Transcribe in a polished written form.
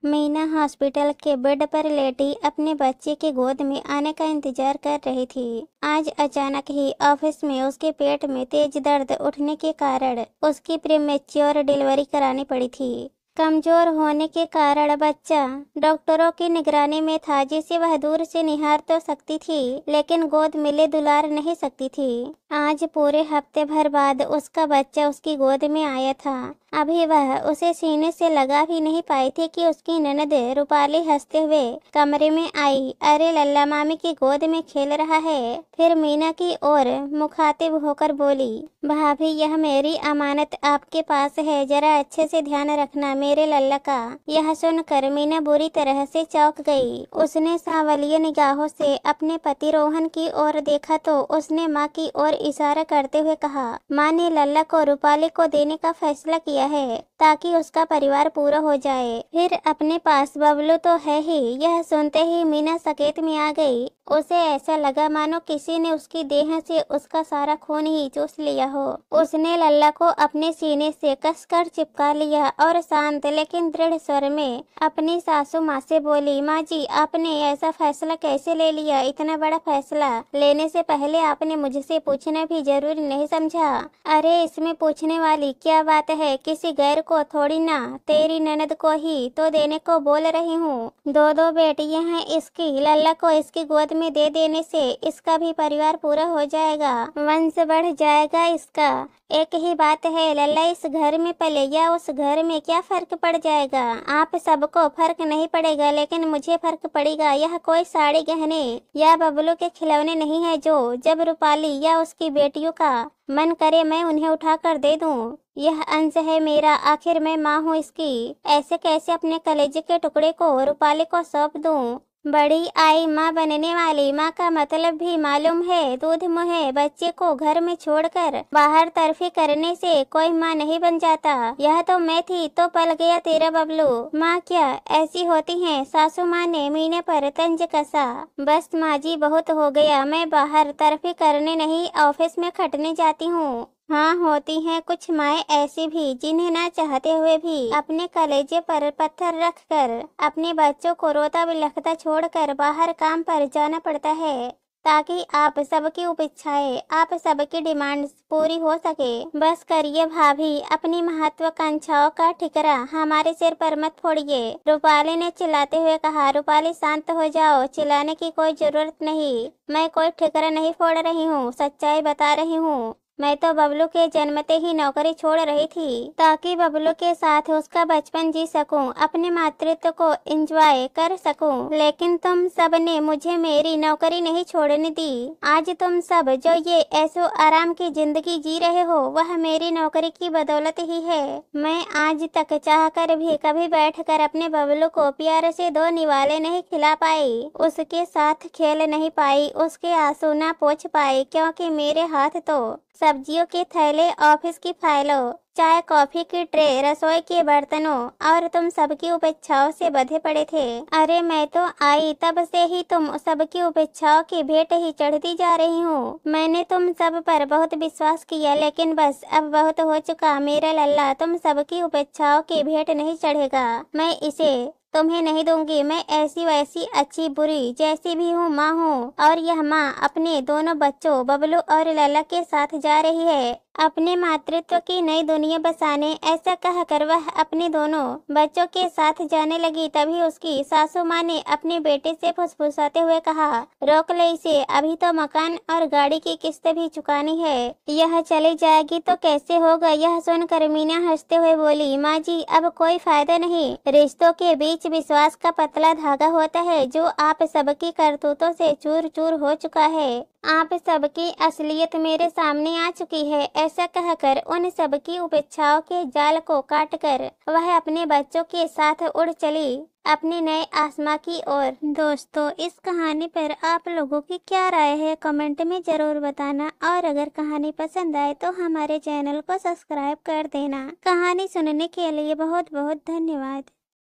Meena hospital के bed पर लेटी अपने बच्चे के गोद में आने का इंतजार कर रही थी। आज अचानक ही ऑफिस में उसके पेट में तेज दर्द उठने के कारण उसकी प्रीमेच्योर डिलीवरी करानी पड़ी थी। कमजोर होने के कारण बच्चा डॉक्टरों की निगरानी में था, जिसे वह दूर से निहार तो सकती थी लेकिन गोद में ले दुलार नहीं सकती थी। आज पूरे हफ्ते भर बाद उसका बच्चा उसकी गोद में आया था। अभी वह उसे सीने से लगा भी नहीं पाई थी कि उसकी ननद रूपाली हंसते हुए कमरे में आई। अरे लल्ला मामी की गोद में खेल रहा है। फिर मीना की ओर मुखातिब होकर बोली, भाभी यह मेरी अमानत आपके पास है, जरा अच्छे से ध्यान रखना मेरे लल्ला का। यह सुनकर मीना बुरी तरह से चौंक गई। उसने सांवलिया निगाहों से अपने पति रोहन की ओर देखा तो उसने माँ की ओर इशारा करते हुए कहा, माँ ने लल्ला को रूपाली को देने का फैसला किया है ताकि उसका परिवार पूरा हो जाए। फिर अपने पास बबलू तो है ही। यह सुनते ही मीना सकेत में आ गई। उसे ऐसा लगा मानो किसी ने उसकी देह से उसका सारा खून ही चूस लिया हो। उसने लल्ला को अपने सीने से कसकर चिपका लिया और शांत लेकिन दृढ़ स्वर में अपनी सासू माँ से बोली, माँ जी आपने ऐसा फैसला कैसे ले लिया? इतना बड़ा फैसला लेने से पहले आपने मुझसे पूछना भी जरूरी नहीं समझा? अरे इसमें पूछने वाली क्या बात है? किसी गैर को थोड़ी ना, तेरी ननद को ही तो देने को बोल रही हूँ। दो बेटियां हैं इसकी, लल्ला को इसकी गोद में दे देने से इसका भी परिवार पूरा हो जाएगा, वंश बढ़ जाएगा इसका। एक ही बात है, लल्ला इस घर में पले या उस घर में क्या फर्क पड़ जाएगा? आप सबको फर्क नहीं पड़ेगा लेकिन मुझे फर्क पड़ेगा। यह कोई साड़ी गहने या बबलू के खिलौने नहीं है जो जब रूपाली या उसकी बेटियों का मन करे मैं उन्हें उठा कर दे दूं। यह अंश है मेरा, आखिर मैं माँ हूँ इसकी। ऐसे कैसे अपने कलेजे के टुकड़े को रूपाली को सौंप दूं? बड़ी आई माँ बनने वाली। माँ का मतलब भी मालूम है? दूध मुहे बच्चे को घर में छोड़कर बाहर तरफी करने से कोई माँ नहीं बन जाता। यह तो मैं थी तो पल गया तेरा बबलू। माँ क्या ऐसी होती हैं? सासू माँ ने मीना पर तंज कसा। बस माँ जी बहुत हो गया, मैं बाहर तरफी करने नहीं ऑफिस में खटने जाती हूँ। हाँ होती हैं कुछ माएँ ऐसी भी जिन्हें ना चाहते हुए भी अपने कलेजे पर पत्थर रखकर अपने बच्चों को रोता बिलखता छोड़कर बाहर काम पर जाना पड़ता है ताकि आप सबकी इच्छाएं, आप सबकी डिमांड्स पूरी हो सके। बस करिए भाभी, अपनी महत्वाकांक्षाओं का ठिकरा हमारे सिर पर मत फोड़िए, रूपाली ने चिल्लाते हुए कहा। रूपाली शांत हो जाओ, चिल्लाने की कोई जरूरत नहीं। मैं कोई ठिकरा नहीं फोड़ रही हूँ, सच्चाई बता रही हूँ। मैं तो बबलू के जन्मते ही नौकरी छोड़ रही थी ताकि बबलू के साथ उसका बचपन जी सकूं, अपने मातृत्व को एंजॉय कर सकूं। लेकिन तुम सब ने मुझे मेरी नौकरी नहीं छोड़ने दी। आज तुम सब जो ये ऐसो आराम की जिंदगी जी रहे हो वह मेरी नौकरी की बदौलत ही है। मैं आज तक चाहकर भी कभी बैठकर अपने बबलू को प्यार से दो निवाले नहीं खिला पाई, उसके साथ खेल नहीं पाई, उसके आंसू ना पोंछ पाई, क्योंकि मेरे हाथ तो सब्जियों के थैले, ऑफिस की फाइलों, चाय कॉफी की ट्रे, रसोई के बर्तनों और तुम सबकी उपेक्षाओं से बंधे पड़े थे। अरे मैं तो आई तब से ही तुम सबकी उपेक्षाओं की भेंट ही चढ़ती जा रही हूँ। मैंने तुम सब पर बहुत विश्वास किया लेकिन बस अब बहुत हो चुका। मेरा लल्ला तुम सबकी उपेक्षाओं की भेंट नहीं चढ़ेगा, मैं इसे तुम्हें नहीं दूंगी। मैं ऐसी वैसी अच्छी बुरी जैसी भी हूँ माँ हूँ, और यह माँ अपने दोनों बच्चों बबलू और लल्ला के साथ जा रही है अपने मातृत्व की नई दुनिया बसाने। ऐसा कहकर वह अपने दोनों बच्चों के साथ जाने लगी। तभी उसकी सासू माँ ने अपने बेटे से फुसफुसाते हुए कहा, रोक ले इसे, अभी तो मकान और गाड़ी की किस्त भी चुकानी है। यह चली जाएगी तो कैसे होगा? यह सुनकर मीना हंसते हुए बोली, माँ जी अब कोई फायदा नहीं। रिश्तों के बीच विश्वास का पतला धागा होता है जो आप सबकी करतूतों से चूर चूर हो चुका है। आप सबकी असलियत मेरे सामने आ चुकी है। ऐसा कहकर उन सबकी उपेक्षाओं के जाल को काटकर वह अपने बच्चों के साथ उड़ चली अपने नए आसमां की ओर। दोस्तों इस कहानी पर आप लोगों की क्या राय है कमेंट में जरूर बताना, और अगर कहानी पसंद आए तो हमारे चैनल को सब्सक्राइब कर देना। कहानी सुनने के लिए बहुत बहुत धन्यवाद।